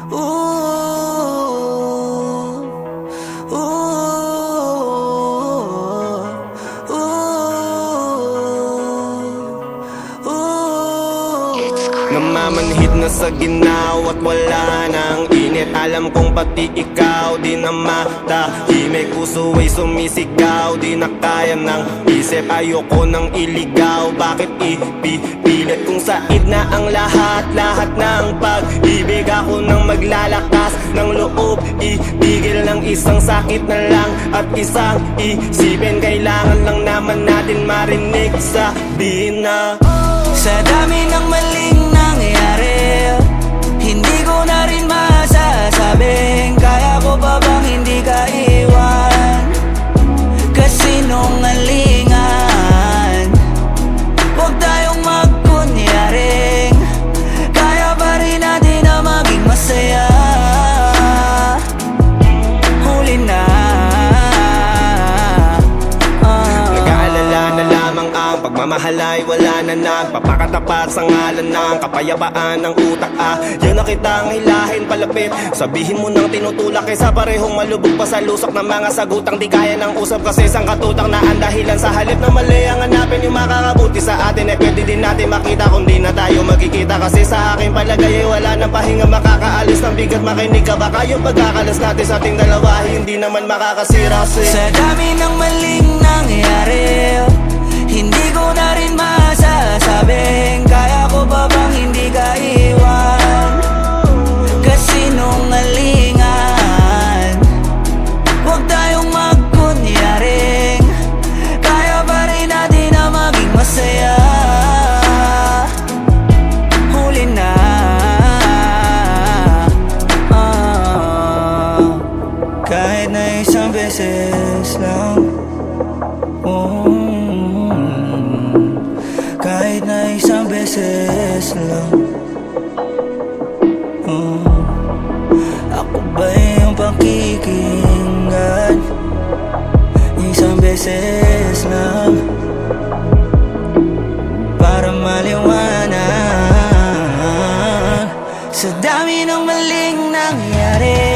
Ooh, ooh, ooh, ooh. Namamanhid na sa ginaw at wala nang init. Alam kong pati ikaw di na matahimik. Puso ay sumisigaw, di na kaya ng isip. Ayoko nang iligaw, bakit ipipilit? Kung said na ang lahat ng pag-ibig. Ako nang maglalakas ng loob, itigil ng isang sakit na lang at isang isipin. Kailangan lang naman natin marinig, sabihin na sa dami ng maling nangyari, hindi ko na rin masasabing kaya ko pa bang hindi ka iwan. Kasinungalingan, huwag tayong magkunyaring kaya pa rin natin na maging masaya. Huli na, nag-aalala na lamang ang pagmamahal ay wala na nagpapakatapat sa ngalan ng kapayapaan ng utak. Yun na kitang hilahin palapit, sabihin mo nang tinutulak kaysa parehong malubog pa sa lusok ng mga sagutang di kaya ng usap. Kasi isang katutang na ang dahilan sa halip na mali ang hanapin yung makakabuti sa atin. Pwede din natin makita kung di na tayo magkikita. Kasi sa aking palagay ay wala nang pahinga makakaalis ng bigat. Makinig ka baka yung pagkakalas natin sa ating dalawa hindi naman makakasira. sa dami ng maling nangyari, hindi ko na rin masasabing kaya ko pa bang hindi ka iwan. Kasinungalingan, huwag tayong magkunyaring kaya pa rin natin na maging masaya. Huli na, kahit na isang beses lang. Kahit na isang beses lang. Ako ba yung pakikinggan? Isang beses lang para maliwanag. Sa dami ng maling nangyari,